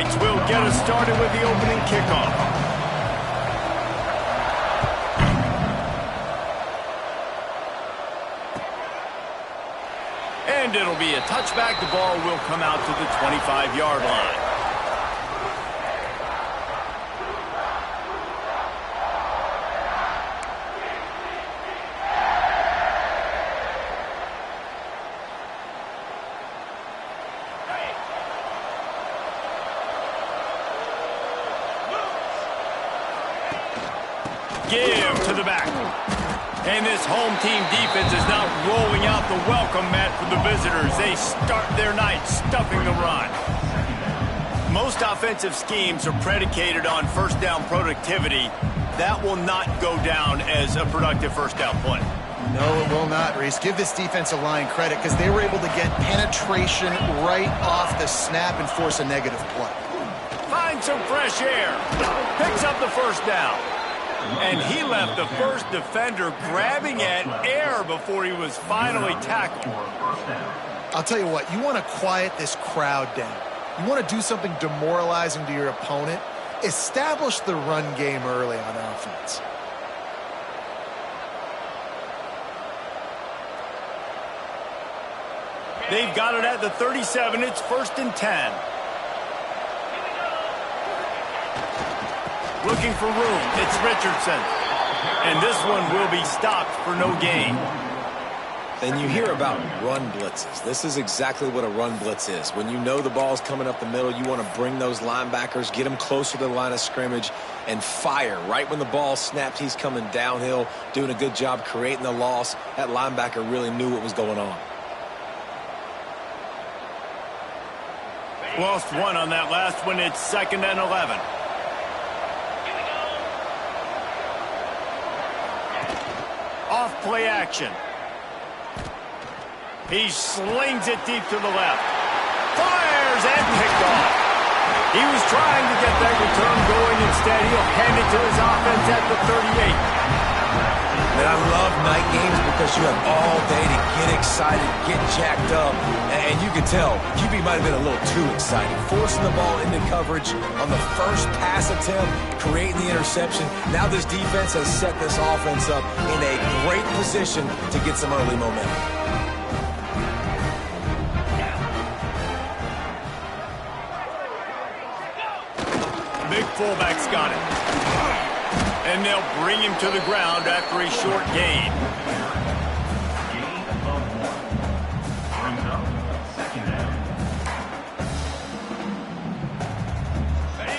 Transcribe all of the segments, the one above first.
Knights will get us started with the opening kickoff. And it'll be a touchback. The ball will come out to the 25-yard line. Give to the back. And this home team defense is now rolling out the welcome mat for the visitors. They start their night stuffing the run. Most offensive schemes are predicated on first down productivity. That will not go down as a productive first down play. No, it will not, Reese. Give this defensive line credit because they were able to get penetration right off the snap and force a negative play. Find some fresh air. Picks up the first down. And he left the first defender grabbing at air before he was finally tackled. I'll tell you what, you want to quiet this crowd down. You want to do something demoralizing to your opponent. Establish the run game early on offense. They've got it at the 37. It's 1st and 10. Looking for room. It's Richardson. And this one will be stopped for no gain. And you hear about run blitzes. This is exactly what a run blitz is. When you know the ball's coming up the middle, you want to bring those linebackers, get them closer to the line of scrimmage, and fire. Right when the ball snapped, he's coming downhill, doing a good job creating the loss. That linebacker really knew what was going on. Lost one on that last one. It's 2nd and 11. Off play action. He slings it deep to the left. Fires and picked off. He was trying to get that return going. Instead, he'll hand it to his offense at the 38. And I love night games because you have all day to get excited, get jacked up. And you can tell, QB might have been a little too excited. Forcing the ball into coverage on the first pass attempt, creating the interception. Now this defense has set this offense up in a great position to get some early momentum. Big fullback's got it. And they'll bring him to the ground after a short gain.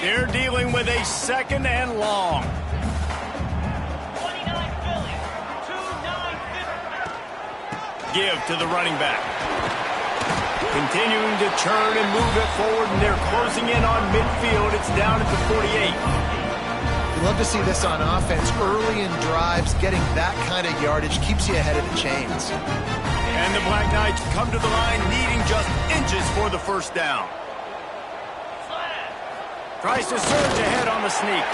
They're dealing with a 2nd and long. Give to the running back. Continuing to churn and move it forward, and they're closing in on midfield. It's down at the 48. You love to see this on offense. Early in drives, getting that kind of yardage keeps you ahead of the chains. And the Black Knights come to the line needing just inches for the first down. Tries to surge ahead on the sneak.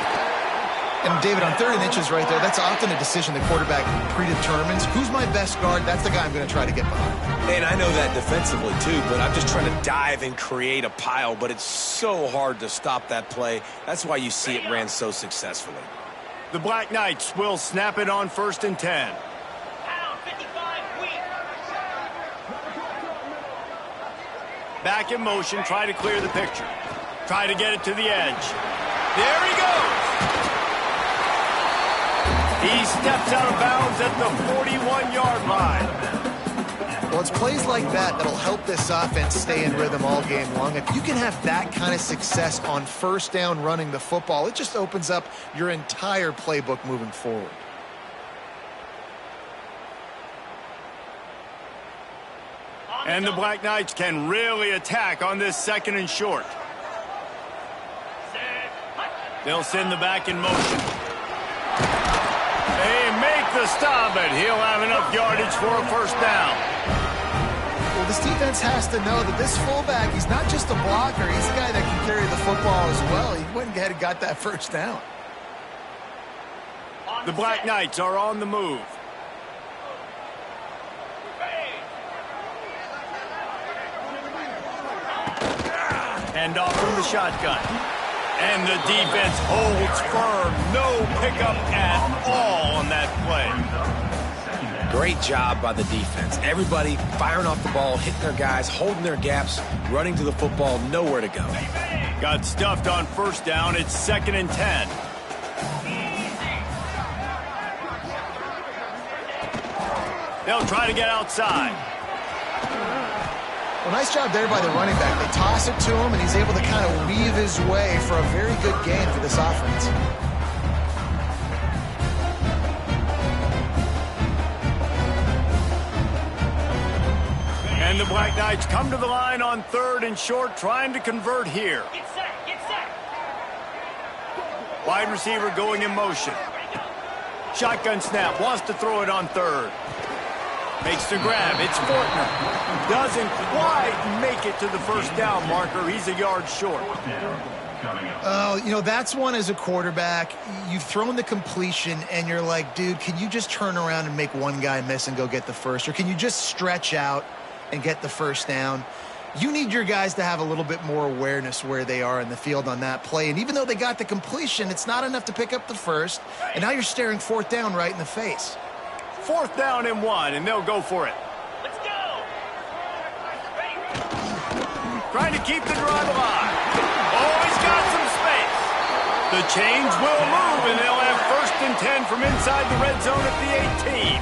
And David, on 3rd and inches right there, that's often a decision the quarterback predetermines. Who's my best guard? That's the guy I'm going to try to get behind. And I know that defensively too, but I'm just trying to dive and create a pile, but it's so hard to stop that play. That's why you see it ran so successfully. The Black Knights will snap it on 1st and 10. Back in motion, try to clear the picture. Try to get it to the edge. There he goes. He steps out of bounds at the 41-yard line. Well, it's plays like that that'll help this offense stay in rhythm all game long. If you can have that kind of success on first down running the football, it just opens up your entire playbook moving forward. And the Black Knights can really attack on this 2nd and short. They'll send the back in motion. They make the stop, but he'll have enough yardage for a first down. Well, this defense has to know that this fullback, he's not just a blocker. He's the guy that can carry the football as well. He went ahead and got that first down. The Black Knights are on the move. Hand off from the shotgun. And the defense holds firm. No pickup at all on that play. Great job by the defense. Everybody firing off the ball, hitting their guys, holding their gaps, running to the football, nowhere to go. Got stuffed on first down. It's 2nd and 10. They'll try to get outside. Well, nice job there by the running back. They toss it to him, and he's able to kind of weave his way for a very good game for this offense. And the Black Knights come to the line on 3rd and short, trying to convert here. Get set, get set. Wide receiver going in motion. Shotgun snap, wants to throw it on 3rd. Makes the grab, it's Fortner. Doesn't quite make it to the first down marker. He's a yard short. Oh, you know, that's one as a quarterback. You've thrown the completion, and you're like, dude, can you just turn around and make one guy miss and go get the first? Or can you just stretch out and get the first down? You need your guys to have a little bit more awareness where they are in the field on that play. And even though they got the completion, it's not enough to pick up the first. And now you're staring 4th down right in the face. 4th down and 1, and they'll go for it. Let's go. Trying to keep the drive alive. Oh, he's got some space. The chains will move, and they'll have 1st and 10 from inside the red zone at the 18.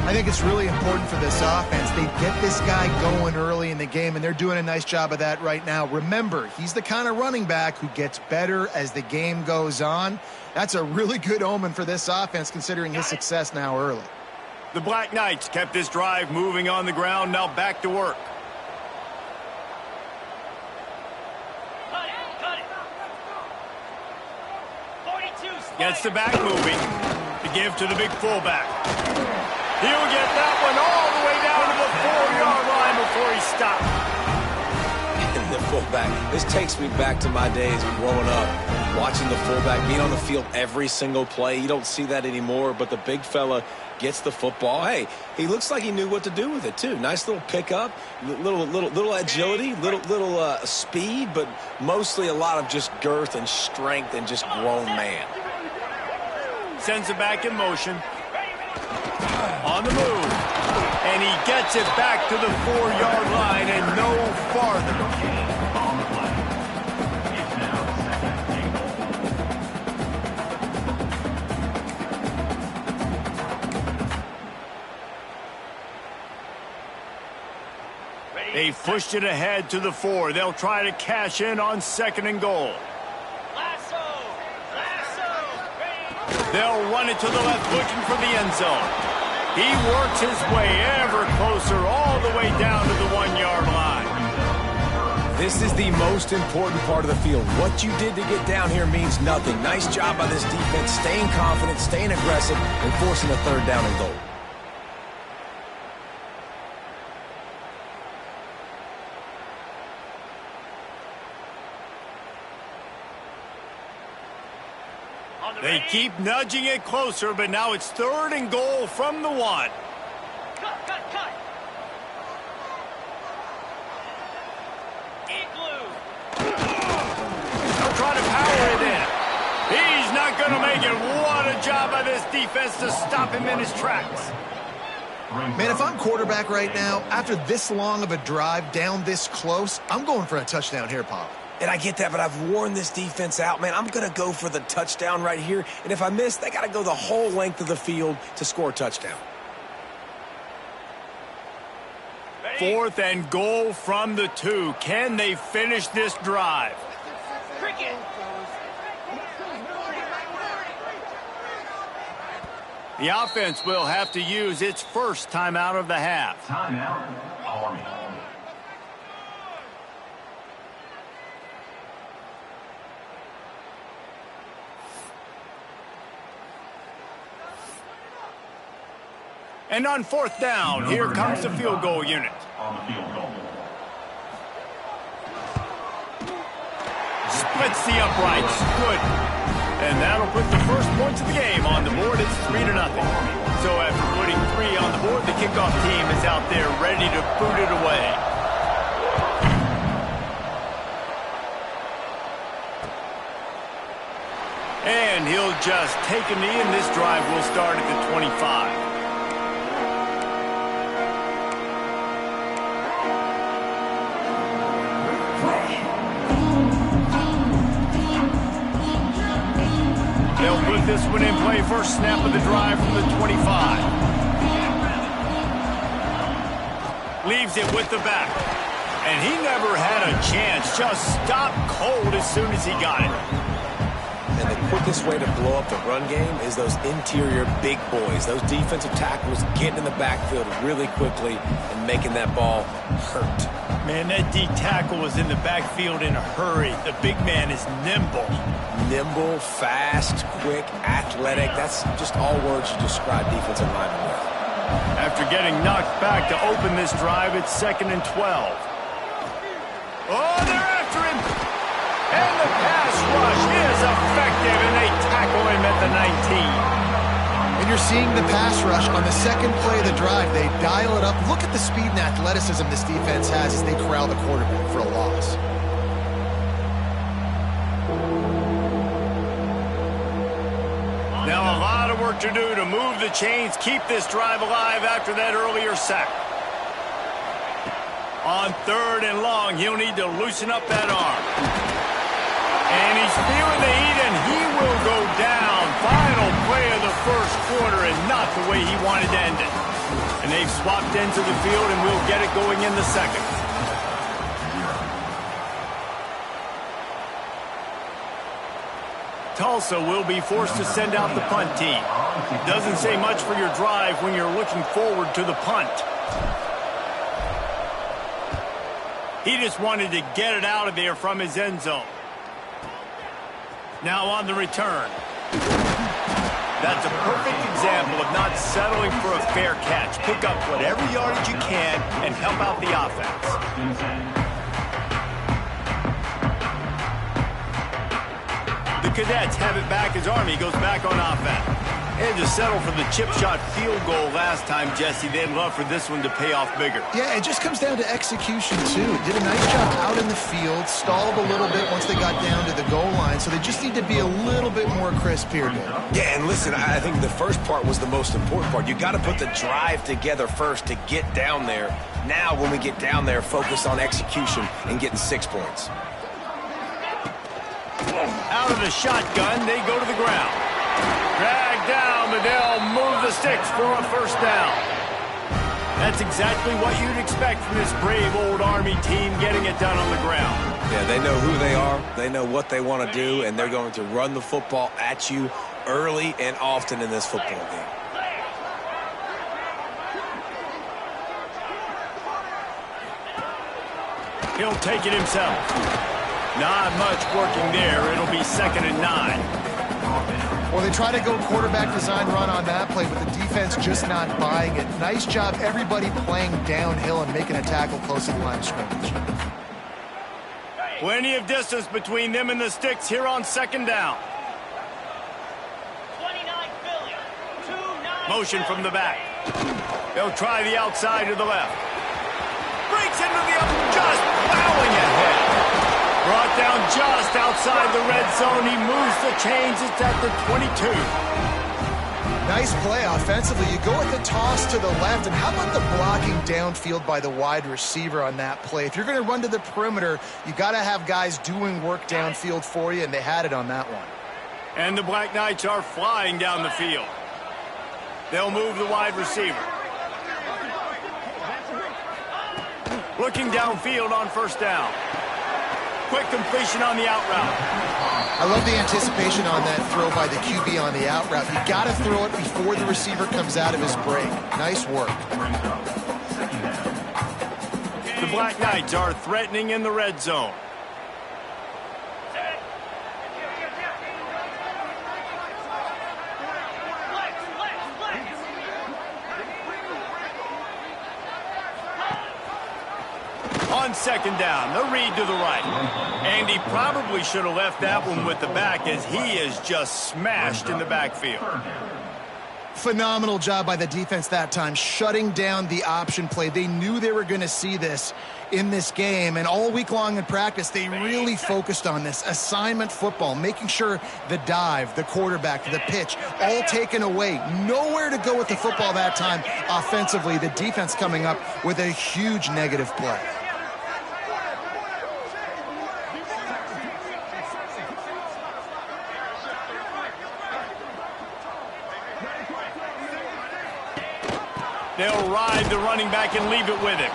I think it's really important for this offense. They get this guy going early in the game, and they're doing a nice job of that right now. Remember, he's the kind of running back who gets better as the game goes on. That's a really good omen for this offense, considering his success now early. The Black Knights kept this drive moving on the ground, now back to work. Cut it, cut it. 42. Gets the back moving to give to the big fullback. He'll get that one all the way down to the 4-yard line before he stops. And the fullback, this takes me back to my days growing up, watching the fullback being on the field every single play. You don't see that anymore, but the big fella gets the football. Hey, he looks like he knew what to do with it too. Nice little pickup, little agility, little speed, but mostly a lot of just girth and strength and just grown man. Sends it back in motion. On the move. And he gets it back to the 4-yard line and no farther. They pushed it ahead to the 4. They'll try to cash in on 2nd and goal. They'll run it to the left, looking for the end zone. He works his way ever closer all the way down to the 1-yard line. This is the most important part of the field. What you did to get down here means nothing. Nice job by this defense, staying confident, staying aggressive, and forcing a 3rd down and goal. They keep nudging it closer, but now it's 3rd and goal from the 1. Cut, cut, cut. Igloo. They'll try to power it in. He's not going to make it. What a job by this defense to stop him in his tracks. Man, if I'm quarterback right now, after this long of a drive down this close, I'm going for a touchdown here, Paul. And I get that, but I've worn this defense out, man. I'm going to go for the touchdown right here. And if I miss, they got to go the whole length of the field to score a touchdown. 4th and goal from the 2. Can they finish this drive? Cricket. The offense will have to use its first timeout of the half. Timeout, Army. And on 4th down, here comes the field goal unit. On the field goal. Splits the uprights. Good. And that'll put the first points of the game on the board. It's 3-0. So after putting 3 on the board, the kickoff team is out there ready to boot it away. And he'll just take a knee, and this drive will start at the 25. They'll put this one in play. First snap of the drive from the 25. Leaves it with the back. And he never had a chance. Just stopped cold as soon as he got it. And the quickest way to blow up the run game is those interior big boys. Those defensive tackles getting in the backfield really quickly and making that ball hurt. Man, that D tackle was in the backfield in a hurry. The big man is nimble. Nimble, fast, quick, athletic. That's just all words you describe defensive linemen with. After getting knocked back to open this drive, it's 2nd and 12. Oh, they're after him! And the pass rush is effective, and they tackle him at the 19. And you're seeing the pass rush on the second play of the drive. They dial it up. Look at the speed and athleticism this defense has as they corral the quarterback for a loss. Now a lot of work to do to move the chains, keep this drive alive after that earlier sack. On 3rd and long, he'll need to loosen up that arm. And he's feeling the heat, and he will go down. Final play of the first quarter, and not the way he wanted to end it. And they've swapped into the field, and we'll get it going in the second. Tulsa will be forced to send out the punt team. Doesn't say much for your drive when you're looking forward to the punt. He just wanted to get it out of there from his end zone. Now on the return. That's a perfect example of not settling for a fair catch. Pick up whatever yardage you can and help out the offense. The Cadets have it back as Army goes back on offense. And to settle for the chip shot field goal last time, Jesse, they'd love for this one to pay off bigger. Yeah, it just comes down to execution, too. Did a nice job out in the field, stalled a little bit once they got down to the goal line, so they just need to be a little bit more crisp here, Dave. Yeah, and listen, I think the first part was the most important part. You got to put the drive together first to get down there. Now, when we get down there, focus on execution and getting 6 points. Out of the shotgun, they go to the ground. Drag down, but they'll move the sticks for a first down. That's exactly what you'd expect from this brave old Army team getting it done on the ground. Yeah, they know who they are, they know what they want to do, and they're going to run the football at you early and often in this football game. He'll take it himself. Not much working there. It'll be 2nd and 9. Well, they try to go quarterback design run on that play, but the defense just not buying it. Nice job, everybody playing downhill and making a tackle close to the line of scrimmage. Plenty of distance between them and the sticks here on 2nd down. 29 Philly. 2-9 Motion from the back. They'll try the outside to the left. Breaks into the up, just plowing ahead. Brought down just outside the red zone. He moves the chains. It's at the 22. Nice play offensively. You go with the toss to the left, and how about the blocking downfield by the wide receiver on that play? If you're going to run to the perimeter, you got to have guys doing work downfield for you, and they had it on that one. And the Black Knights are flying down the field. They'll move the wide receiver. Looking downfield on first down. Quick completion on the out route. I love the anticipation on that throw by the QB on the out route. You got to throw it before the receiver comes out of his break. Nice work. The Black Knights are threatening in the red zone. On 2nd down, the read to the right. And he probably should have left that one with the back as he is just smashed in the backfield. Phenomenal job by the defense that time, shutting down the option play. They knew they were going to see this in this game, and all week long in practice, they really focused on this assignment football, making sure the dive, the quarterback, the pitch, all taken away. Nowhere to go with the football that time offensively. The defense coming up with a huge negative play. They'll ride the running back and leave it with him.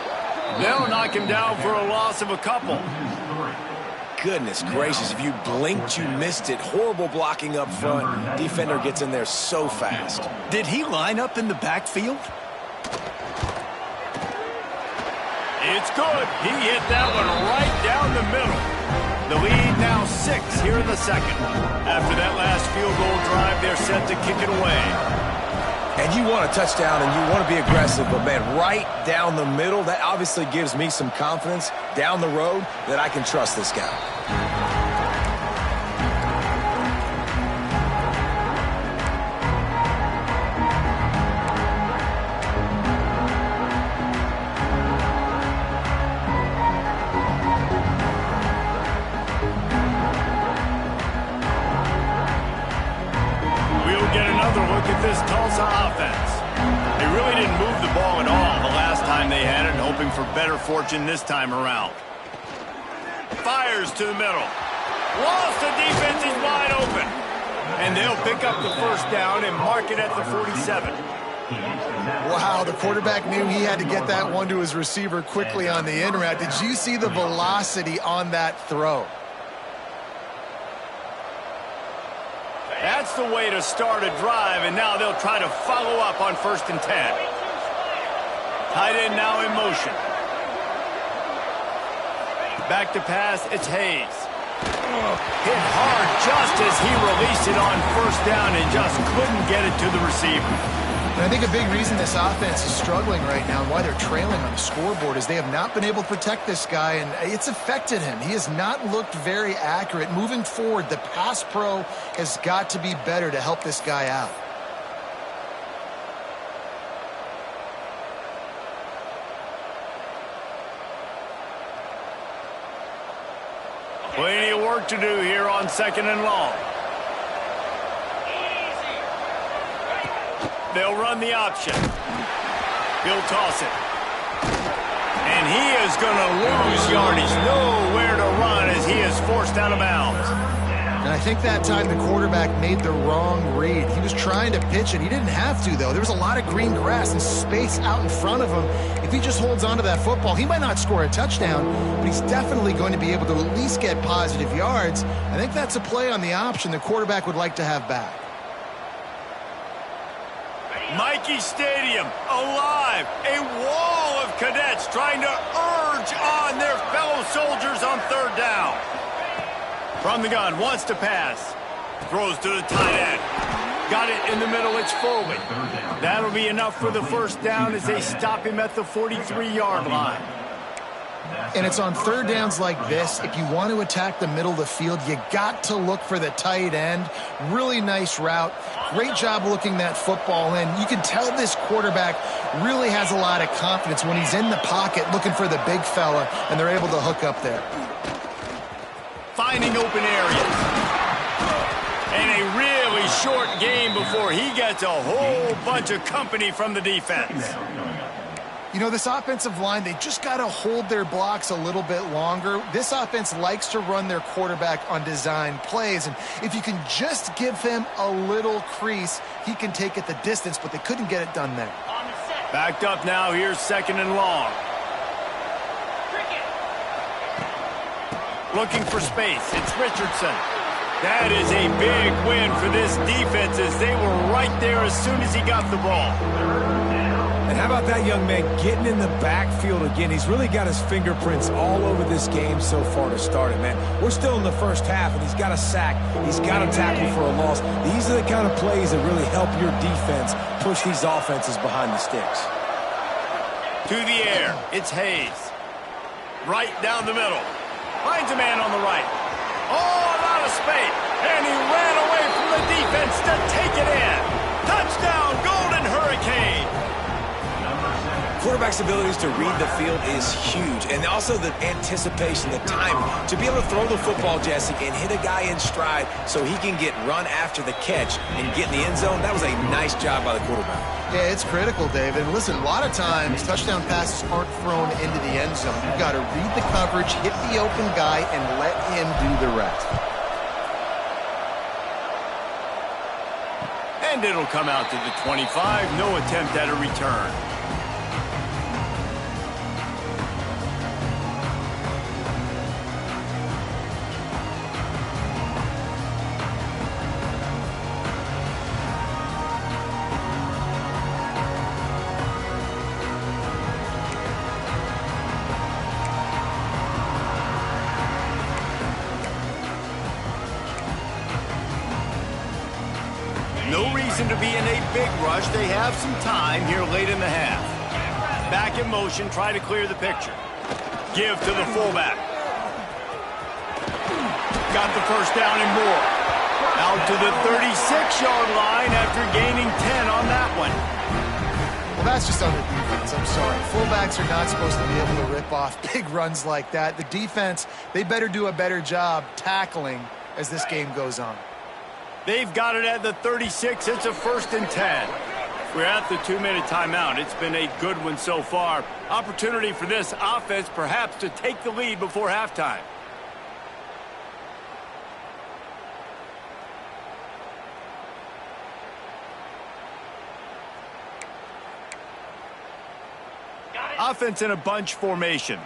They'll knock him down for a loss of a couple. Goodness gracious, if you blinked, you missed it. Horrible blocking up front. Defender gets in there so fast. Did he line up in the backfield? It's good. He hit that one right down the middle. The lead now 6 here in the second. After that last field goal drive, they're set to kick it away. And you want a touchdown and you want to be aggressive, but man, right down the middle, that obviously gives me some confidence down the road that I can trust this guy. This Tulsa offense. They really didn't move the ball at all the last time they had it, hoping for better fortune this time around. Fires to the middle. Lost, the defense is wide open. And they'll pick up the first down and mark it at the 47. Wow, the quarterback knew he had to get that one to his receiver quickly on the in route. Did you see the velocity on that throw? That's the way to start a drive, and now they'll try to follow up on 1st and 10. Tight end now in motion. Back to pass, it's Hayes. Hit hard just as he released it on 1st down and just couldn't get it to the receiver. And I think a big reason this offense is struggling right now and why they're trailing on the scoreboard is they have not been able to protect this guy, and it's affected him. He has not looked very accurate. Moving forward, the pass pro has got to be better to help this guy out. Plenty of work to do here on 2nd and long. They'll run the option. He'll toss it. And he is going to lose yardage. Nowhere to run as he is forced out of bounds. And I think that time the quarterback made the wrong read. He was trying to pitch it. He didn't have to, though. There was a lot of green grass and space out in front of him. If he just holds on to that football, he might not score a touchdown, but he's definitely going to be able to at least get positive yards. I think that's a play on the option the quarterback would like to have back. Mikey Stadium, alive. A wall of cadets trying to urge on their fellow soldiers on 3rd down. From the gun, wants to pass. Throws to the tight end. Got it in the middle, it's Foley. That'll be enough for the 1st down as they stop him at the 43-yard line. And it's on 3rd downs like this. If you want to attack the middle of the field, you got to look for the tight end. Really nice route. Great job looking that football in. You can tell this quarterback really has a lot of confidence when he's in the pocket looking for the big fella, and they're able to hook up there. Finding open areas. And a really short game before he gets a whole bunch of company from the defense. You know, this offensive line, they just got to hold their blocks a little bit longer. This offense likes to run their quarterback on design plays, and if you can just give him a little crease, he can take it the distance, but they couldn't get it done there. Backed up now, here's 2nd and long. Looking for space, it's Richardson. That is a big win for this defense as they were right there as soon as he got the ball. And how about that young man getting in the backfield again? He's really got his fingerprints all over this game so far to start it, man. We're still in the 1st half, and he's got a sack. He's got a tackle for a loss. These are the kind of plays that really help your defense push these offenses behind the sticks. To the air, it's Hayes. Right down the middle. Finds a man on the right. Oh, a lot of space. And he ran away from the defense to take it in. Touchdown, go! quarterback's abilities to read the field is huge, and also the anticipation, the timing. To be able to throw the football, Jesse, and hit a guy in stride so he can get run after the catch and get in the end zone, that was a nice job by the quarterback. Yeah, it's critical, David. And listen, a lot of times touchdown passes aren't thrown into the end zone. You've got to read the coverage, hit the open guy, and let him do the rest. And it'll come out to the 25. No attempt at a return. No reason to be in a big rush. They have some time here late in the half. Back in motion, try to clear the picture. Give to the fullback. Got the first down and more. Out to the 36-yard line after gaining 10 on that one. Well, that's just on the defense. I'm sorry. Fullbacks are not supposed to be able to rip off big runs like that. The defense, they better do a better job tackling as this game goes on. They've got it at the 36. It's a 1st and 10. We're at the 2-minute timeout. It's been a good one so far. Opportunity for this offense perhaps to take the lead before halftime. Offense in a bunch formation.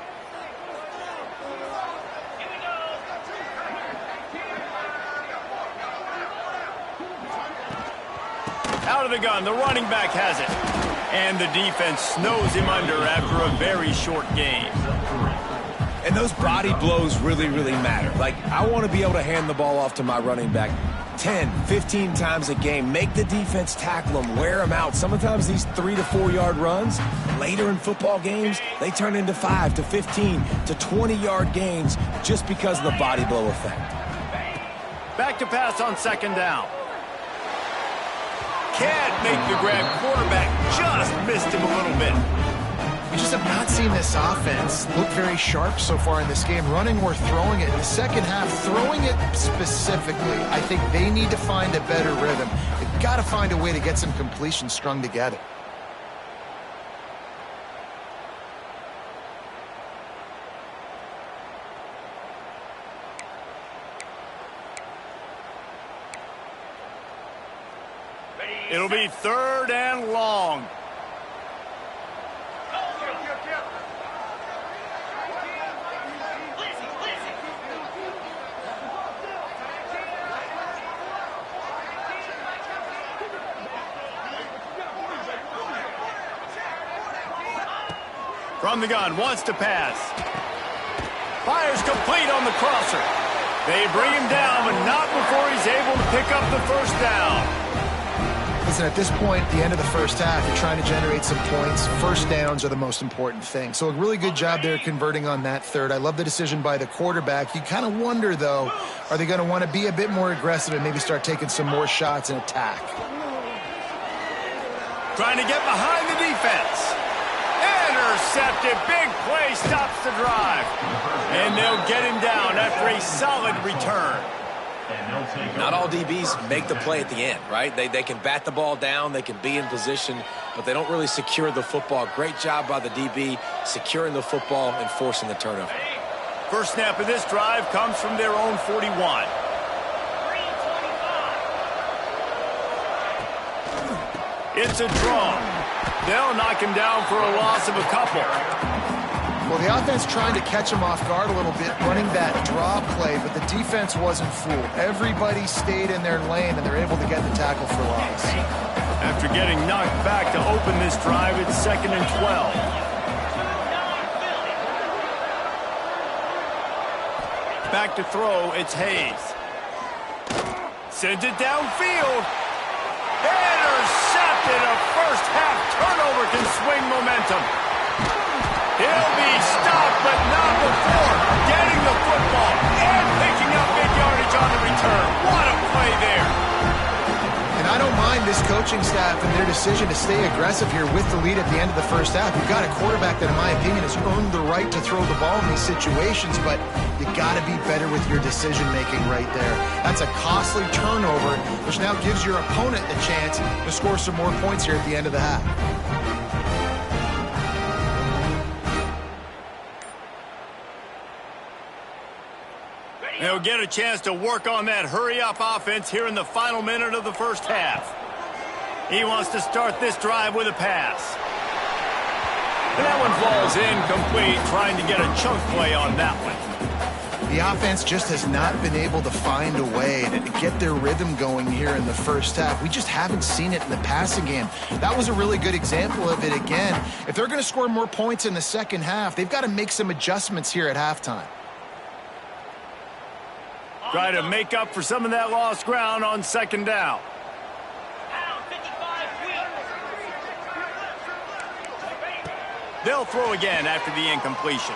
Out of the gun, the running back has it. And the defense snows him under after a very short game. And those body blows really, really matter. Like, I want to be able to hand the ball off to my running back 10, 15 times a game. Make the defense tackle them, wear them out. Sometimes these 3 to 4 yard runs, later in football games, they turn into 5 to 15 to 20-yard gains just because of the body blow effect. Back to pass on 2nd down. Can't make the grab. Quarterback just missed him a little bit. We just have not seen this offense look very sharp so far in this game, running or throwing it. In the second half, throwing it specifically, I think they need to find a better rhythm. They've got to find a way to get some completions strung together. It'll be 3rd and long. From the gun, wants to pass. Fires complete on the crosser. They bring him down, but not before he's able to pick up the 1st down. Listen, at this point, at the end of the first half, you're trying to generate some points. 1st downs are the most important thing. So a really good job there converting on that 3rd. I love the decision by the quarterback. You kind of wonder, though, are they going to want to be a bit more aggressive and maybe start taking some more shots and attack? Trying to get behind the defense. Intercepted. Big play stops the drive. And they'll get him down after a solid return. Not all DBs make the play at the end, right? They can bat the ball down, they can be in position, but they don't really secure the football. Great job by the DB securing the football and forcing the turnover. First snap of this drive comes from their own 41. It's a draw. They'll knock him down for a loss of a couple. Well, the offense trying to catch him off guard a little bit, running that draw play, but the defense wasn't fooled. Everybody stayed in their lane, and they're able to get the tackle for loss. After getting knocked back to open this drive, it's 2nd and 12. Back to throw, it's Hayes. Sends it downfield. Intercepted. A first-half turnover can swing momentum. He'll be stopped, but not before getting the football and picking up big yardage on the return. What a play there. And I don't mind this coaching coaching staff and their decision to stay aggressive here with the lead at the end of the first half. You've got a quarterback that, in my opinion, has earned the right to throw the ball in these situations, but you got to be better with your decision-making right there. That's a costly turnover, which now gives your opponent a chance to score some more points here at the end of the half. They'll get a chance to work on that hurry-up offense here in the final minute of the first half. He wants to start this drive with a pass. And that one falls incomplete, trying to get a chunk play on that one. The offense just has not been able to find a way to get their rhythm going here in the first half. We just haven't seen it in the passing game. That was a really good example of it again. If they're going to score more points in the second half, they've got to make some adjustments here at halftime. Try to make up for some of that lost ground on second down. They'll throw again after the incompletion.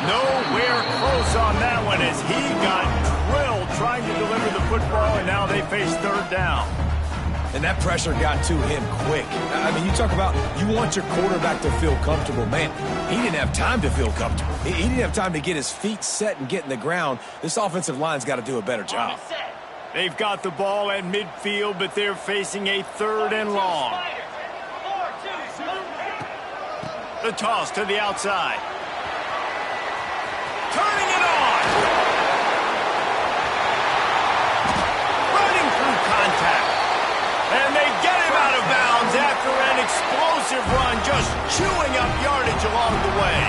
Nowhere close on that one as he got drilled trying to deliver the football, and now they face third down. And that pressure got to him quick. I mean, you talk about you want your quarterback to feel comfortable. Man, he didn't have time to feel comfortable. He didn't have time to get his feet set and get in the ground. This offensive line's got to do a better job. They've got the ball at midfield, but they're facing a third and long. The toss to the outside. Turning it on. Running through contact. And they get him out of bounds after an explosive run, just chewing up yardage along the way.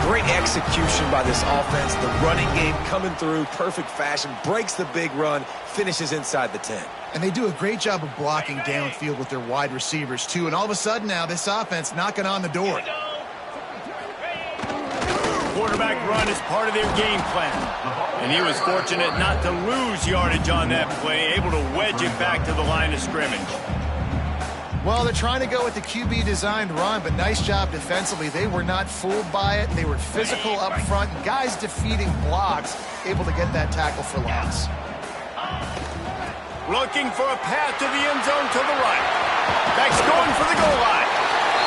Great execution by this offense. The running game coming through, perfect fashion, breaks the big run, finishes inside the 10. And they do a great job of blocking downfield with their wide receivers, too. And all of a sudden now, this offense knocking on the door. Quarterback run is part of their game plan. And he was fortunate not to lose yardage on that play, able to wedge it back to the line of scrimmage. Well, they're trying to go with the QB-designed run, but nice job defensively. They were not fooled by it. They were physical up front. Guys defeating blocks, able to get that tackle for loss. Looking for a path to the end zone to the right. Beck's going for the goal line.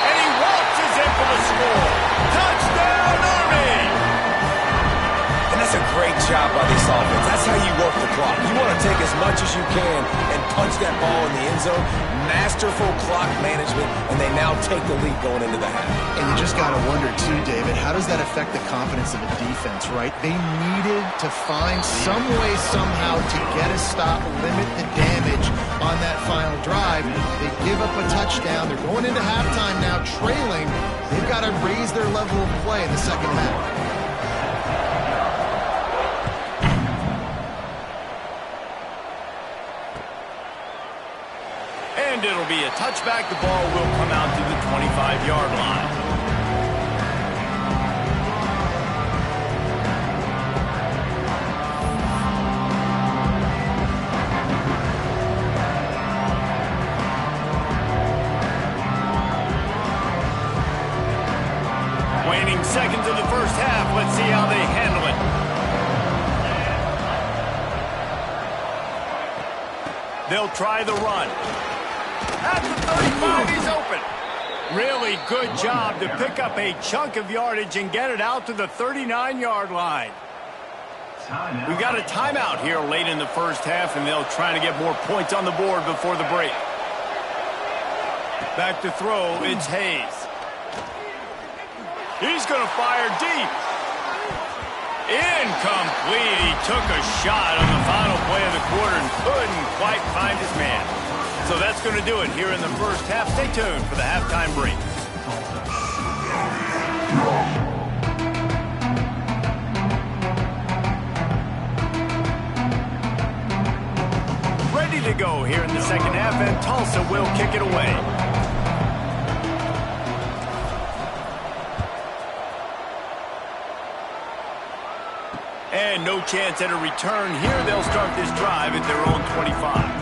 And he waltzes in for the score. Touchdown, Army! And that's a great job by this offense. That's how you work the clock. You want to take as much as you can and punch that ball in the end zone. Masterful clock management, and they now take the lead going into the half. And you just got to wonder, too, David, how does that affect the confidence of the defense, right? They needed to find some way, somehow, to get a stop, limit the damage on that final drive. They give up a touchdown. They're going into halftime now, trailing. They've got to raise their level of play in the second half. And it'll be a touchback. The ball will come out to the 25-yard line. Waning seconds of the first half. Let's see how they handle it. They'll try the run. At the 35, he's open. Really good job to pick up a chunk of yardage and get it out to the 39-yard line. We've got a timeout here late in the first half, and they'll try to get more points on the board before the break. Back to throw, it's Hayes. He's going to fire deep. Incomplete. He took a shot on the final play of the quarter and couldn't quite find his man. So that's going to do it here in the first half. Stay tuned for the halftime break. Ready to go here in the second half, and Tulsa will kick it away. And no chance at a return here. They'll start this drive at their own 25.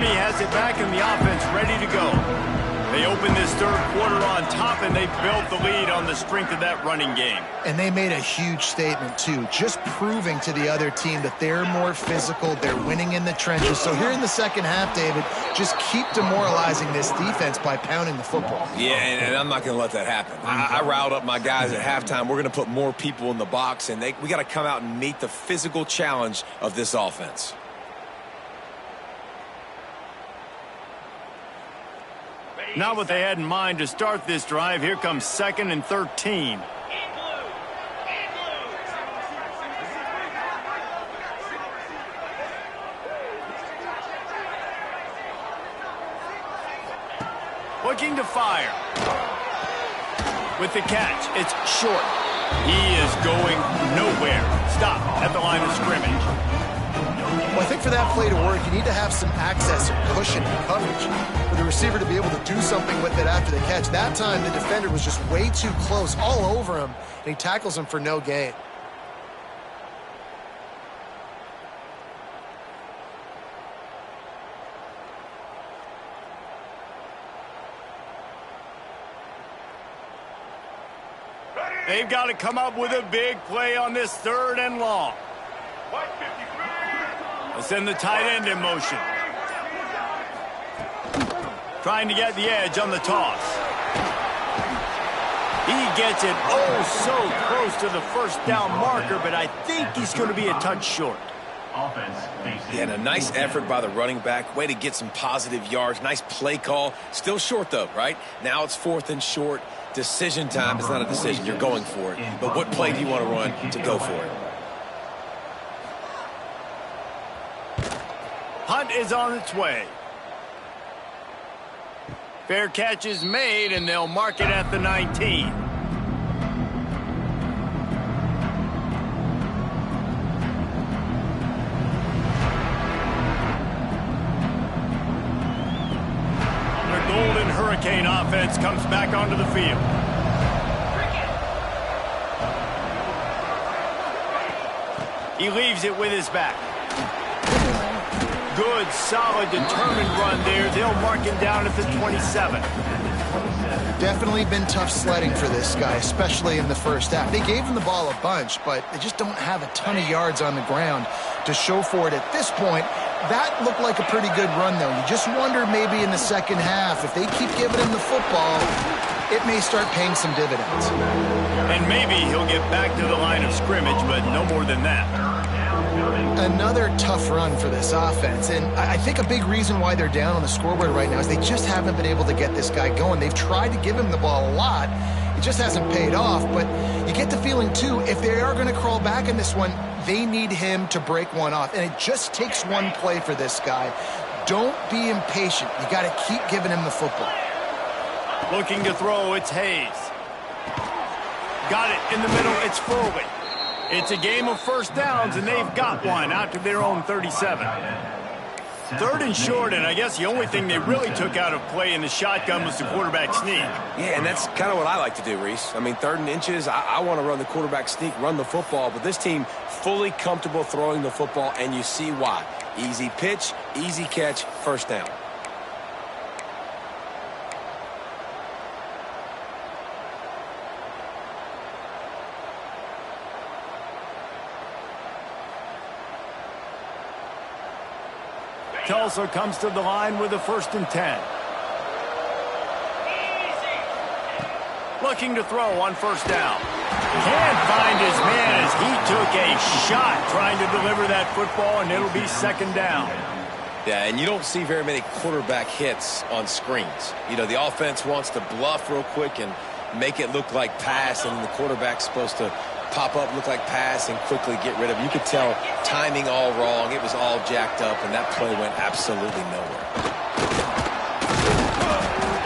Has it back in the offense, ready to go. They opened this third quarter on top, and they built the lead on the strength of that running game. And they made a huge statement, too, just proving to the other team that they're more physical, they're winning in the trenches. So here in the second half, David, just keep demoralizing this defense by pounding the football. Yeah, and I'm not going to let that happen. I riled up my guys at halftime. We're going to put more people in the box, and we got to come out and meet the physical challenge of this offense. Not what they had in mind to start this drive. Here comes 2nd and 13. Looking to fire. With the catch, it's short. He is going nowhere. Stop at the line of scrimmage. Well, I think for that play to work, you need to have some access or cushion and coverage for the receiver to be able to do something with it after the catch. That time, the defender was just way too close, all over him, and he tackles him for no gain. They've got to come up with a big play on this 3rd and long. They'll send the tight end in motion. Trying to get the edge on the toss. He gets it so close to the first down marker, but I think he's going to be a touch short. Yeah, and a nice effort by the running back. Way to get some positive yards. Nice play call. Still short, though, right? Now it's 4th and short. Decision time. It's not a decision. You're going for it. But what play do you want to run to go for it? Punt is on its way. Fair catch is made, and they'll mark it at the 19. The Golden Hurricane offense comes back onto the field. He leaves it with his back. Good, solid, determined run there. They'll mark him down at the 27. Definitely been tough sledding for this guy, especially in the first half. They gave him the ball a bunch, but they just don't have a ton of yards on the ground to show for it at this point. That looked like a pretty good run, though. You just wonder maybe in the second half, if they keep giving him the football, it may start paying some dividends. And maybe he'll get back to the line of scrimmage, but no more than that. Another tough run for this offense, and I think a big reason why they're down on the scoreboard right now is they just haven't been able to get this guy going. They've tried to give him the ball a lot. It just hasn't paid off, but you get the feeling, too, if they are going to crawl back in this one, they need him to break one off, and it just takes one play for this guy. Don't be impatient. You got to keep giving him the football. Looking to throw, it's Hayes. Got it in the middle, it's Foley. It's a game of first downs, and they've got one out to their own 37. 3rd and short, and I guess the only thing they really took out of play in the shotgun was the quarterback sneak. Yeah, and that's kind of what I like to do, Reese. I mean, 3rd and inches, I want to run the quarterback sneak, run the football, but this team fully comfortable throwing the football, and you see why. Easy pitch, easy catch, first down. Tulsa comes to the line with a 1st and 10. Looking to throw on 1st down. Can't find his man as he took a shot trying to deliver that football, and it'll be 2nd down. Yeah, and you don't see very many quarterback hits on screens. You know, the offense wants to bluff real quick and make it look like pass, and the quarterback's supposed to pop up, look like pass, and quickly get rid of it. You could tell timing all wrong. It was all jacked up, and that play went absolutely nowhere.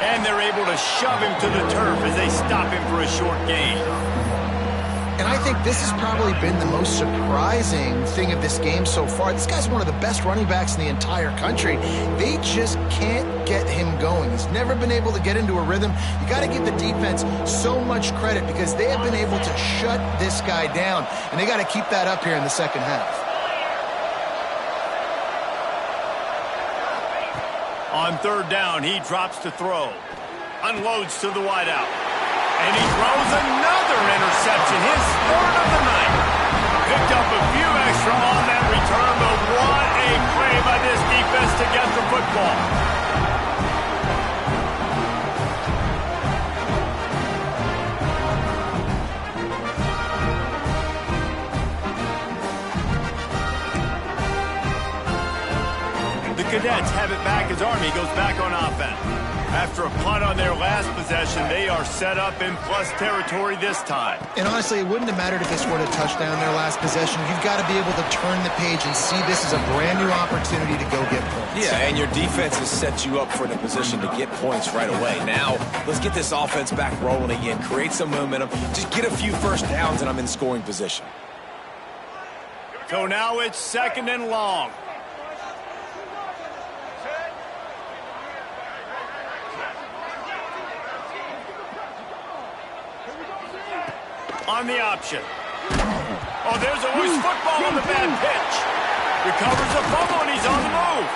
And they're able to shove him to the turf as they stop him for a short gain. And I think this has probably been the most surprising thing of this game so far. This guy's one of the best running backs in the entire country. They just can't get him going. He's never been able to get into a rhythm. You got to give the defense so much credit because they have been able to shut this guy down, and they got to keep that up here in the second half. On 3rd down, he drops to throw. Unloads to the wideout. And he throws another interception, his third of the night. Picked up a few extra on that return, but what a play by this defense to get the football. The Cadets have it back as Army goes back on offense. After a punt on their last possession, they are set up in plus territory this time. And honestly, it wouldn't have mattered if they scored a touchdown their last possession. You've got to be able to turn the page and see this as a brand new opportunity to go get points. Yeah, and your defense has set you up for the position to get points right away. Now, let's get this offense back rolling again, create some momentum, just get a few first downs, and I'm in scoring position. So now it's 2nd and long. On the option. Oh, there's a loose football on the bad pitch. Recovers a fumble, and he's on the move.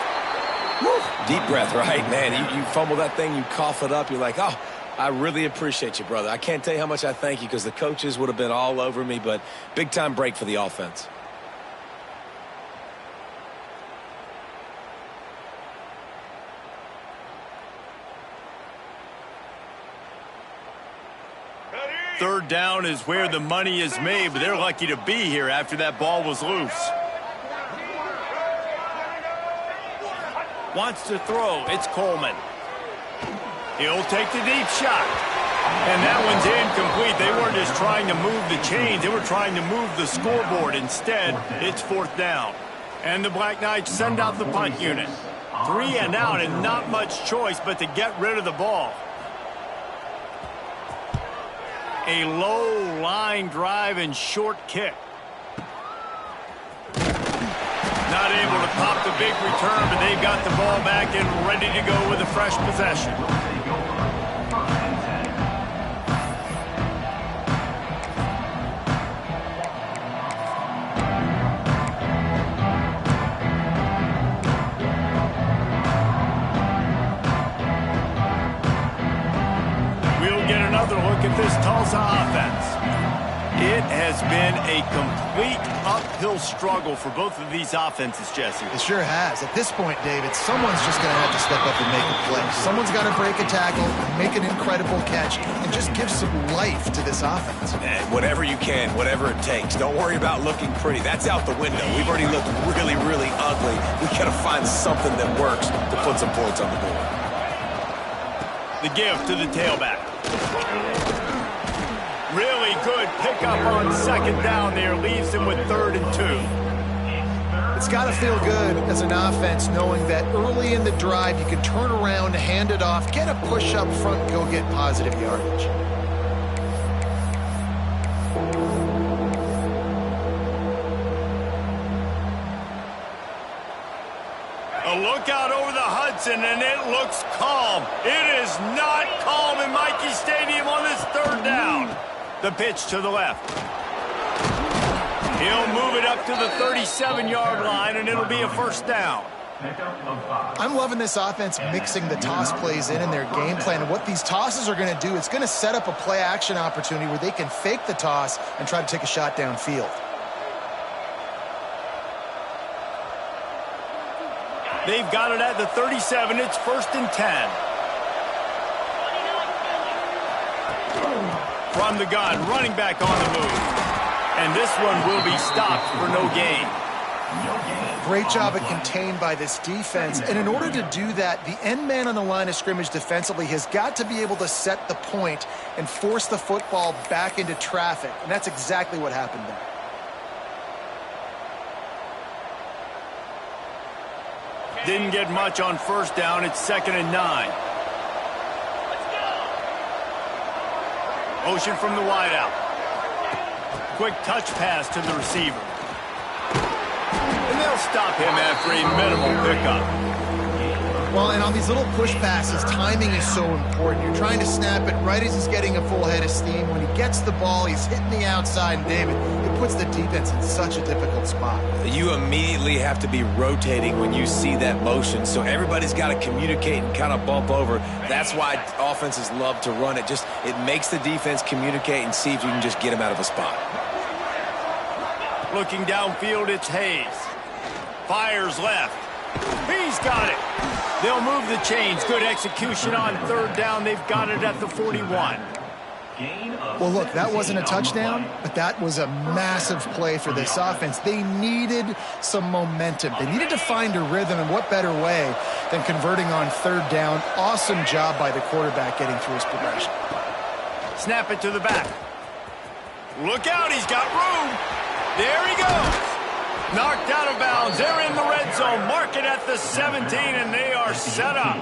Woo. Deep breath, right? Man, you fumble that thing, you cough it up, you're like, oh, I really appreciate you, brother. I can't tell you how much I thank you because the coaches would have been all over me, but big-time break for the offense. Third down is where the money is made, but they're lucky to be here after that ball was loose. Wants to throw. It's Coleman. He'll take the deep shot. And that one's incomplete. They weren't just trying to move the chains. They were trying to move the scoreboard. Instead, it's 4th down. And the Black Knights send out the punt unit. 3 and out and not much choice but to get rid of the ball. A low line drive and short kick. Not able to pop the big return, but they've got the ball back and ready to go with a fresh possession. We'll get another look at this Tulsa offense. It has been a complete uphill struggle for both of these offenses, Jesse. It sure has. At this point, David, someone's just going to have to step up and make a play. Someone's got to break a tackle, make an incredible catch, and just give some life to this offense. And whatever you can, whatever it takes. Don't worry about looking pretty. That's out the window. We've already looked really, really ugly. We got to find something that works to put some points on the board. The give to the tailback. Really good pickup on 2nd down there. Leaves them with 3rd and 2. It's got to feel good as an offense knowing that early in the drive you can turn around, hand it off, get a push up front, go get positive yardage. A look out over the Hudson, and it looks calm. It is not calm in Michie Stadium on this 3rd down. The pitch to the left. He'll move it up to the 37-yard line, and it'll be a 1st down. I'm loving this offense mixing the toss plays in their game plan. And what these tosses are going to do, it's going to set up a play-action opportunity where they can fake the toss and try to take a shot downfield. They've got it at the 37. It's 1st and 10. From the gun, running back on the move. And this one will be stopped for no gain. Great job of contained by this defense. And in order to do that, the end man on the line of scrimmage defensively has got to be able to set the point and force the football back into traffic. And that's exactly what happened there. Didn't get much on 1st down. It's 2nd and 9. Motion from the wideout. Quick touch pass to the receiver. And they'll stop him after a minimal pickup. Well, and on these little push passes, timing is so important. You're trying to snap it right as he's getting a full head of steam. When he gets the ball, he's hitting the outside, and David, it puts the defense in such a difficult spot. You immediately have to be rotating when you see that motion, so everybody's got to communicate and kind of bump over. That's why offenses love to run it. It makes the defense communicate and see if you can just get him out of a spot. Looking downfield, it's Hayes. Fires left. He's got it. They'll move the chains. Good execution on third down. They've got it at the 41. Well, look, that wasn't a touchdown, but that was a massive play for this offense. They needed some momentum. They needed to find a rhythm, and what better way than converting on third down. Awesome job by the quarterback getting through his progression. Snap it to the back. Look out, he's got room. There he goes. Knocked out of bounds. They're in the red zone. Mark it at the 17, and they are set up.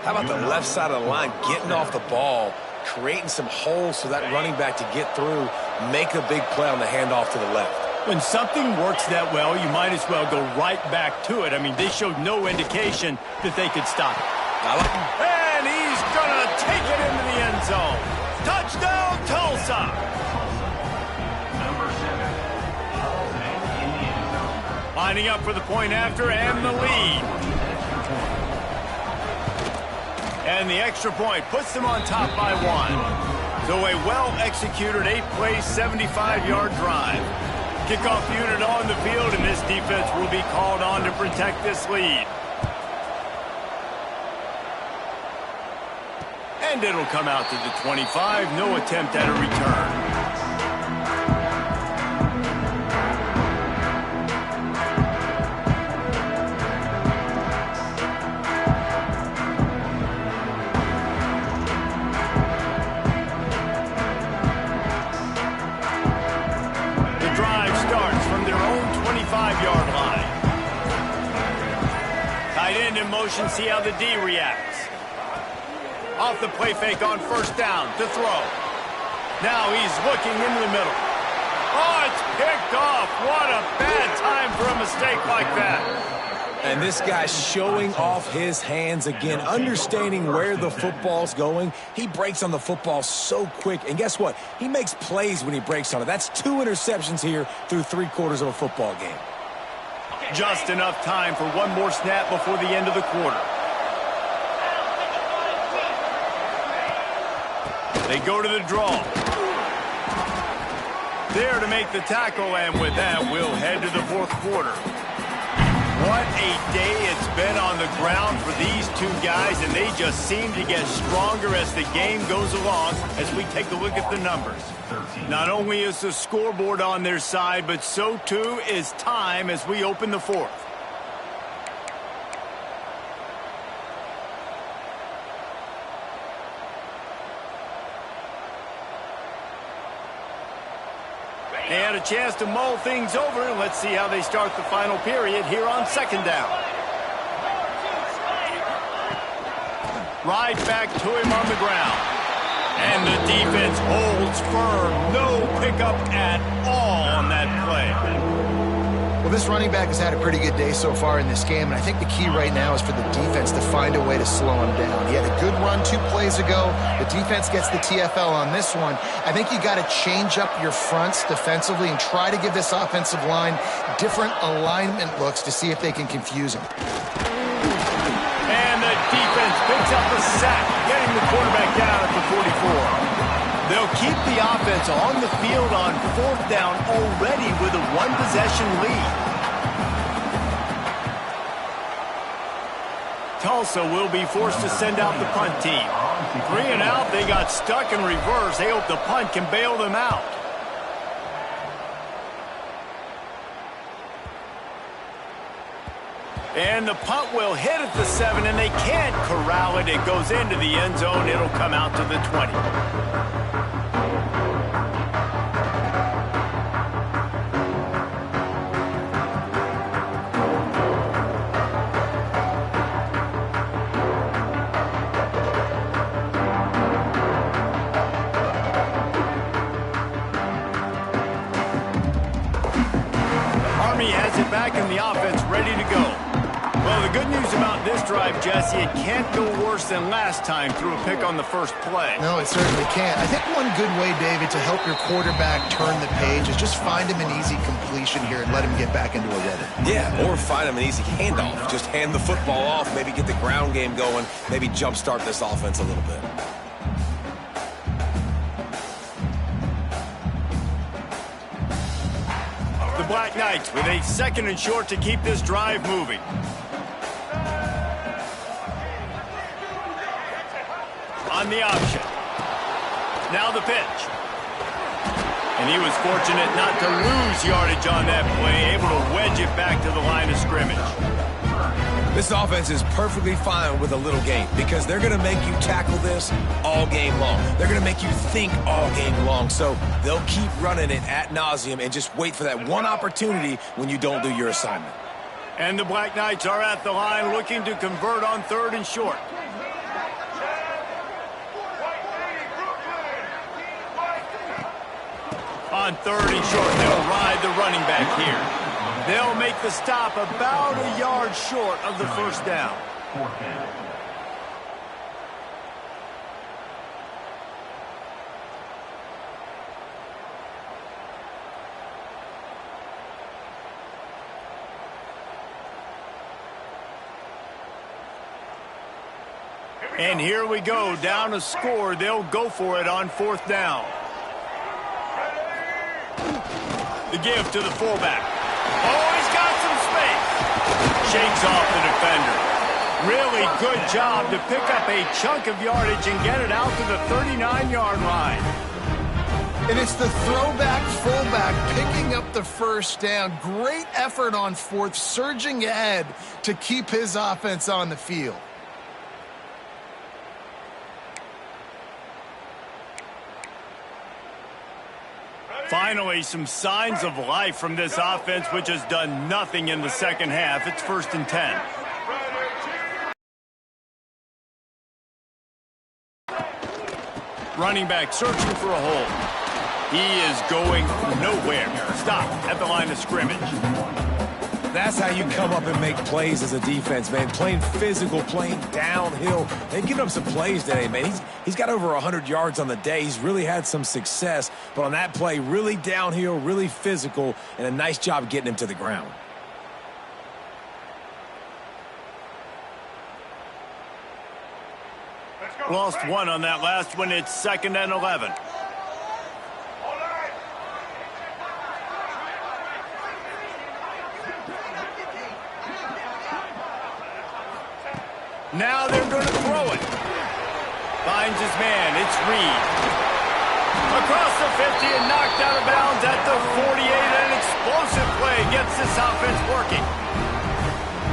How about the left side of the line getting off the ball, creating some holes for that running back to get through, make a big play on the handoff to the left. When something works that well, you might as well go right back to it. I mean, they showed no indication that they could stop it. And he's going to take it into the end zone. Touchdown, Tulsa. Lining up for the point after and the lead. And the extra point puts them on top by 1. So a well-executed 8-play, 75-yard drive. Kickoff unit on the field, and this defense will be called on to protect this lead. And it'll come out to the 25. No attempt at a return. Motion, see how the D reacts. Off the play fake on first down to throw. Now he's looking into the middle. Oh, it's picked off. What a bad time for a mistake like that. And this guy's showing off his hands again, understanding where the football's going. He breaks on the football so quick, and guess what? He makes plays when he breaks on it. That's 2 interceptions here through 3/4 of a football game. Just enough time for one more snap before the end of the quarter. They go to the draw. There to make the tackle, and with that, we'll head to the 4th quarter. What a day it's been on the ground for these two guys, and they just seem to get stronger as the game goes along as we take a look at the numbers. Not only is the scoreboard on their side, but so too is time as we open the 4th. They had a chance to mull things over, and let's see how they start the final period here on 2nd down. Right back to him on the ground. And the defense holds firm. No pickup at all on that play. Well, this running back has had a pretty good day so far in this game, and I think the key right now is for the defense to find a way to slow him down. He had a good run 2 plays ago. The defense gets the TFL on this one. I think you got to change up your fronts defensively and try to give this offensive line different alignment looks to see if they can confuse him. And the defense picks up a sack, getting the quarterback down at the 44. They'll keep the offense on the field on 4th down already with a 1-possession lead. Tulsa will be forced to send out the punt team. 3 and out, they got stuck in reverse. They hope the punt can bail them out. And the punt will hit at the 7, and they can't corral it. It goes into the end zone. It'll come out to the 20. Army has it back in the offense, ready to go. Well, the good news about this drive, Jesse, it can't go worse than last time through a pick on the first play. No, it certainly can't. I think one good way, David, to help your quarterback turn the page is just find him an easy completion here and let him get back into a rhythm. Yeah, or find him an easy handoff. Just hand the football off, maybe get the ground game going, maybe jumpstart this offense a little bit. The Black Knights with a 2nd and short to keep this drive moving. On the option. Now the pitch. And he was fortunate not to lose yardage on that play, able to wedge it back to the line of scrimmage. This offense is perfectly fine with a little game because they're going to make you tackle this all game long. They're going to make you think all game long. So they'll keep running it ad nauseum and just wait for that one opportunity when you don't do your assignment. And the Black Knights are at the line looking to convert on 3rd and short. On 3rd and short, they'll ride the running back here. They'll make the stop about a yard short of the first down. And here we go, down a score. They'll go for it on 4th down. The give to the fullback. Oh, he's got some space. Shakes off the defender. Really good job to pick up a chunk of yardage and get it out to the 39-yard line. And it's the throwback fullback picking up the first down. Great effort on 4th, surging ahead to keep his offense on the field. Finally, some signs of life from this offense, which has done nothing in the second half. It's 1st and 10. Running back searching for a hole. He is going nowhere. Stop at the line of scrimmage. That's how you come up and make plays as a defense, man. Playing physical, playing downhill. They've given up some plays today, man. He's got over 100 yards on the day. He's really had some success. But on that play, really downhill, really physical, and a nice job getting him to the ground. Lost one on that last one. It's 2nd and 11. Now they're going to throw it. Finds his man. It's Reed. Across the 50 and knocked out of bounds at the 48. An explosive play gets this offense working.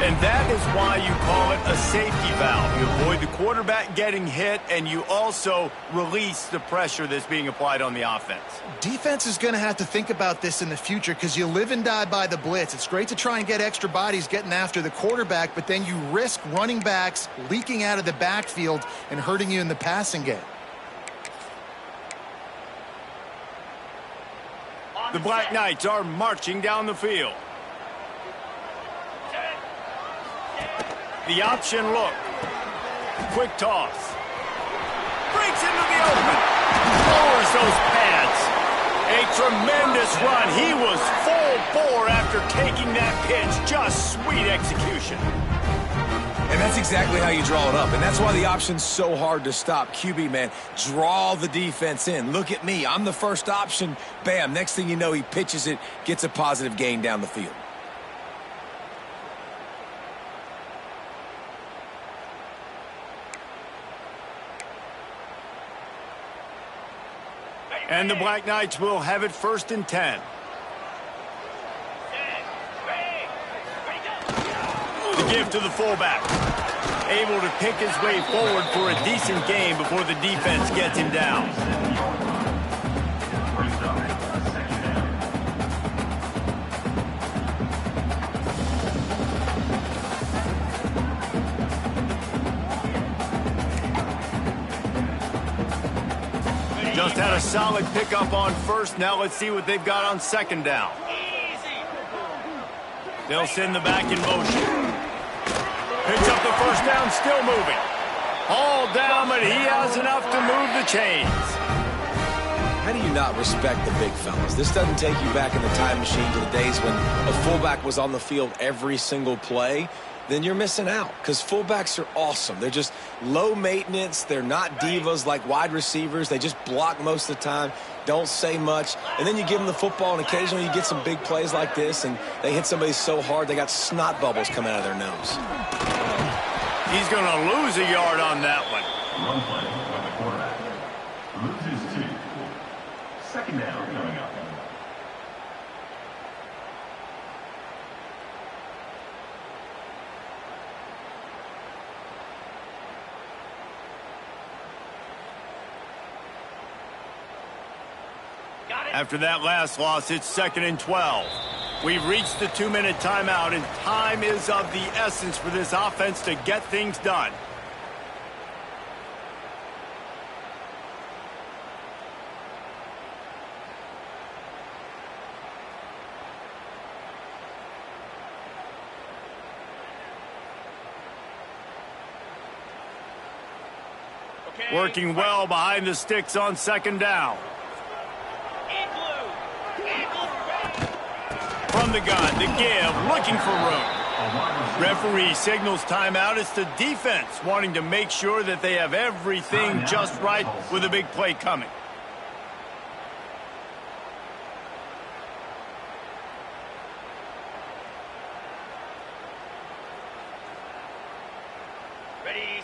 And that is why you call it a safety valve. You avoid the quarterback getting hit, and you also release the pressure that's being applied on the offense. Defense is going to have to think about this in the future because you live and die by the blitz. It's great to try and get extra bodies getting after the quarterback, but then you risk running backs leaking out of the backfield and hurting you in the passing game. The Black Knights are marching down the field. The option look. Quick toss. Breaks into the open. Lowers those pads. A tremendous run. He was full bore after taking that pitch. Just sweet execution. And that's exactly how you draw it up. And that's why the option's so hard to stop. QB, man, draw the defense in. Look at me. I'm the first option. Bam. Next thing you know, he pitches it, gets a positive gain down the field. And the Black Knights will have it 1st and 10. The give to the fullback. Able to pick his way forward for a decent game before the defense gets him down. Just had a solid pickup on 1st. Now let's see what they've got on 2nd down. They'll send the back in motion. Picks up the first down, still moving. All down, but he has enough to move the chains. How do you not respect the big fellas? This doesn't take you back in the time machine to the days when a fullback was on the field every single play. Then you're missing out, because fullbacks are awesome. They're just low maintenance. They're not divas like wide receivers. They just block most of the time, don't say much. And then you give them the football, and occasionally you get some big plays like this, and they hit somebody so hard they got snot bubbles coming out of their nose. He's going to lose a yard on that one. Run play with the quarterback. Loses 2. Second down coming up. After that last loss, it's 2nd and 12. We've reached the 2-minute timeout, and time is of the essence for this offense to get things done. Working well behind the sticks on 2nd down. From the gun, the give, looking for room. Referee signals timeout. It's the defense wanting to make sure that they have everything just right with a big play coming.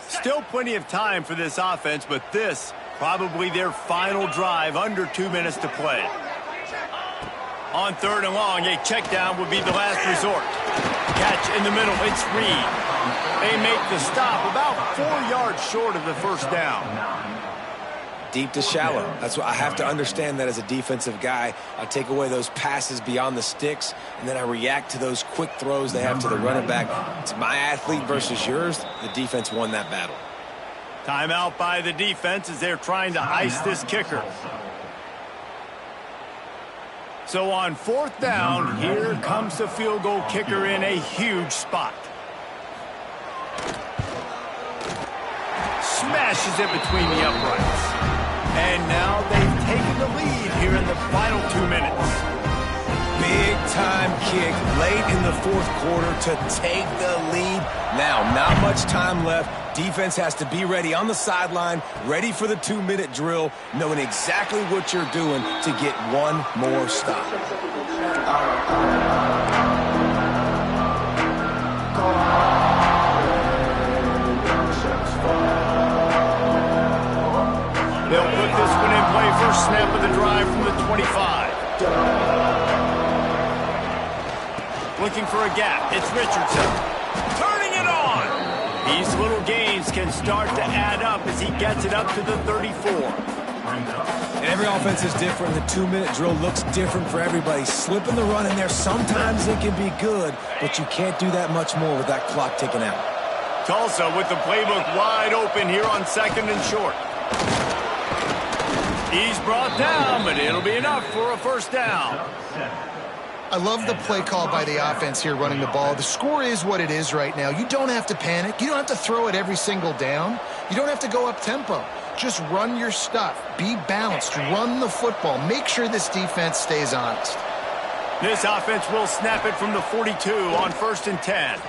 Still plenty of time for this offense, but this probably their final drive, under 2 minutes to play. On 3rd and long, a check down would be the last resort. Catch in the middle, it's Reed. They make the stop about 4 yards short of the first down. Deep to shallow. That's what I have to understand that as a defensive guy. I take away those passes beyond the sticks, and then I react to those quick throws they have to the running back. It's my athlete versus yours. The defense won that battle. Timeout by the defense as they're trying to ice this kicker. So on 4th down, here comes the field goal kicker in a huge spot. Smashes it between the uprights. And now they've taken the lead here in the final 2 minutes. Big time kick late in the 4th quarter to take the lead. Now, not much time left. Defense has to be ready on the sideline, ready for the 2-minute drill, knowing exactly what you're doing to get one more stop. They'll put this one in play. First snap of the drive from the 25. Looking for a gap. It's Richardson. Turning it on. These little gains can start to add up as he gets it up to the 34. And every offense is different. The 2-minute drill looks different for everybody. Slipping the run in there, sometimes it can be good, but you can't do that much more with that clock ticking out. Tulsa with the playbook wide open here on 2nd and short. He's brought down, but it'll be enough for a first down. I love the play call by the offense here running the ball. The score is what it is right now. You don't have to panic. You don't have to throw it every single down. You don't have to go up tempo. Just run your stuff. Be balanced. Run the football. Make sure this defense stays honest. This offense will snap it from the 42 on 1st and 10.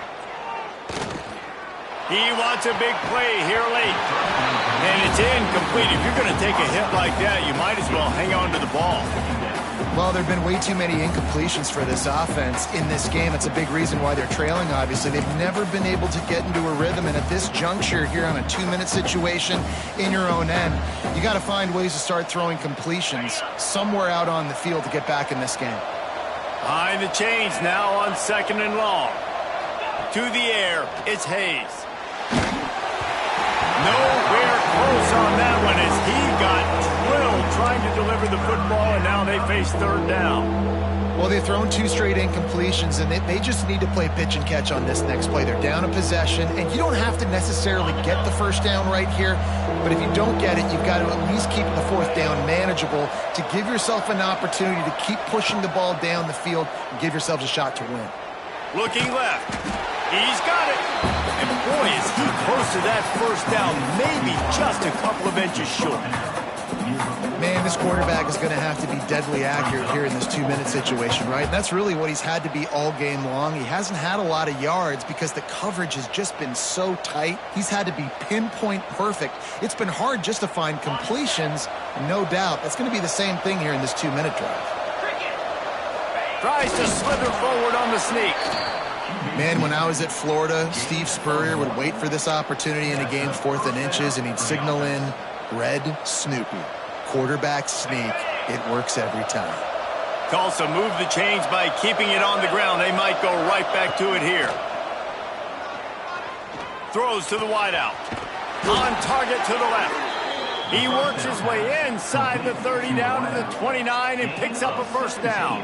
He wants a big play here late. And it's incomplete. If you're going to take a hit like that, you might as well hang on to the ball. Well, there have been way too many incompletions for this offense in this game. It's a big reason why they're trailing, obviously. They've never been able to get into a rhythm, and at this juncture here on a 2-minute situation in your own end, you got to find ways to start throwing completions somewhere out on the field to get back in this game. Behind the chains now on 2nd and long. To the air, it's Hayes. Nowhere close on that one as he got drilled trying to deliver the football, and now they face 3rd down. Well, they've thrown 2 straight incompletions, and they just need to play pitch and catch on this next play. They're down a possession, and you don't have to necessarily get the first down right here, but if you don't get it, you've got to at least keep the 4th down manageable to give yourself an opportunity to keep pushing the ball down the field and give yourselves a shot to win. Looking left. He's got it. Boy, is he close to that first down, maybe just a couple of inches short. Man, this quarterback is going to have to be deadly accurate here in this 2-minute situation, right? And that's really what he's had to be all game long. He hasn't had a lot of yards because the coverage has just been so tight. He's had to be pinpoint perfect. It's been hard just to find completions, no doubt. That's going to be the same thing here in this 2-minute drive. Tries to slither forward on the sneak. Man, when I was at Florida, Steve Spurrier would wait for this opportunity in a game 4th and inches, and he'd signal in Red Snoopy. Quarterback sneak. It works every time. Tulsa moved the chains by keeping it on the ground. They might go right back to it here. Throws to the wideout. On target to the left. He works his way inside the 30 down to the 29 and picks up a first down.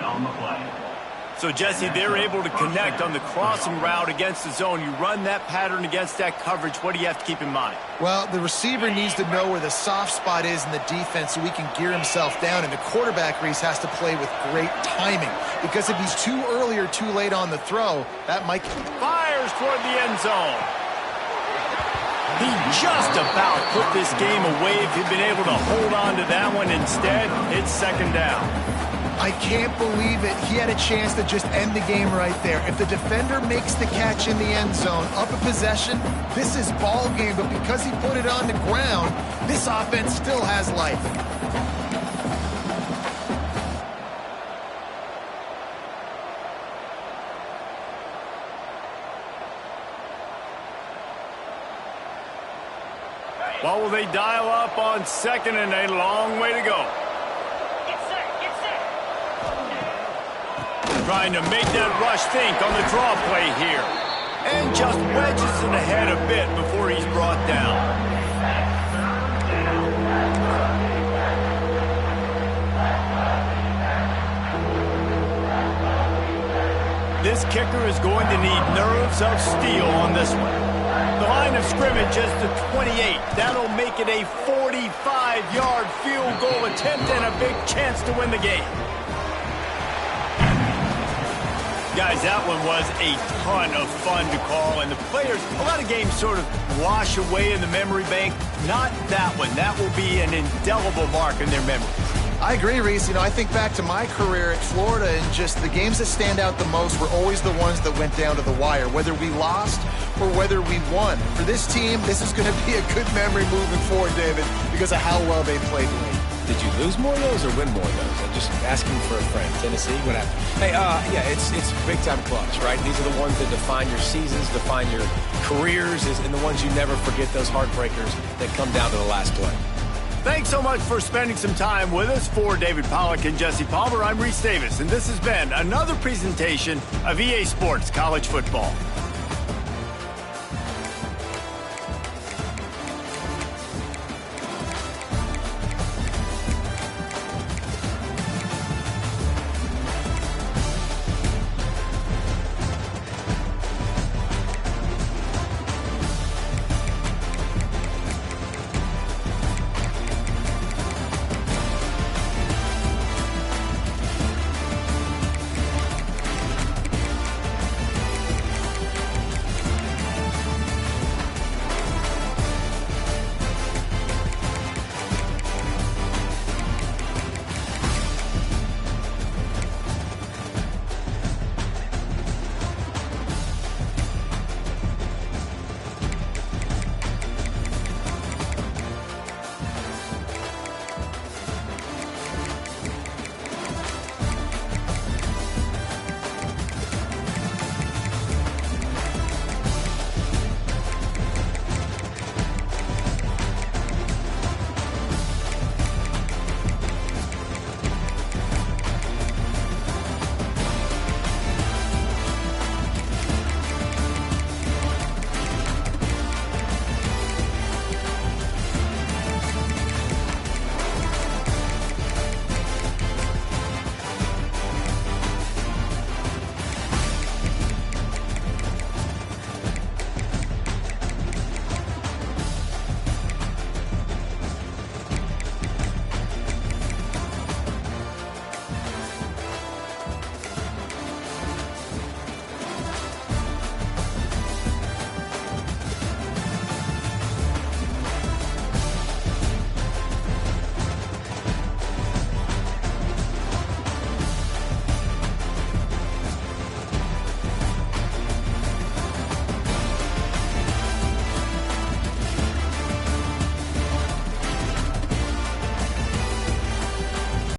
So, Jesse, they're able to connect on the crossing route against the zone. You run that pattern against that coverage. What do you have to keep in mind? Well, the receiver needs to know where the soft spot is in the defense so he can gear himself down. And the quarterback, Reese, has to play with great timing. Because if he's too early or too late on the throw, that might... Fires toward the end zone. He just about put this game away if he'd been able to hold on to that one. Instead, it's second down. I can't believe it. He had a chance to just end the game right there. If the defender makes the catch in the end zone, up a possession, this is ball game. But because he put it on the ground, this offense still has life. Well, will they dial up on second and a long way to go? Trying to make that rush think on the draw play here. And just wedges it ahead a bit before he's brought down. This kicker is going to need nerves of steel on this one. The line of scrimmage is the 28. That'll make it a 45-yard field goal attempt and a big chance to win the game. Guys, that one was a ton of fun to call, and the players, a lot of games sort of wash away in the memory bank. Not that one. That will be an indelible mark in their memories. I agree, Reese. You know, I think back to my career at Florida, and just the games that stand out the most were always the ones that went down to the wire, whether we lost or whether we won. For this team, this is going to be a good memory moving forward, David, because of how well they played late. Did you lose more of those or win more of those? I'm just asking for a friend. Tennessee, what happened? Hey, yeah, it's big-time clutch, right? These are the ones that define your seasons, define your careers, and the ones you never forget, those heartbreakers that come down to the last play. Thanks so much for spending some time with us. For David Pollack and Jesse Palmer, I'm Reese Davis, and this has been another presentation of EA Sports College Football.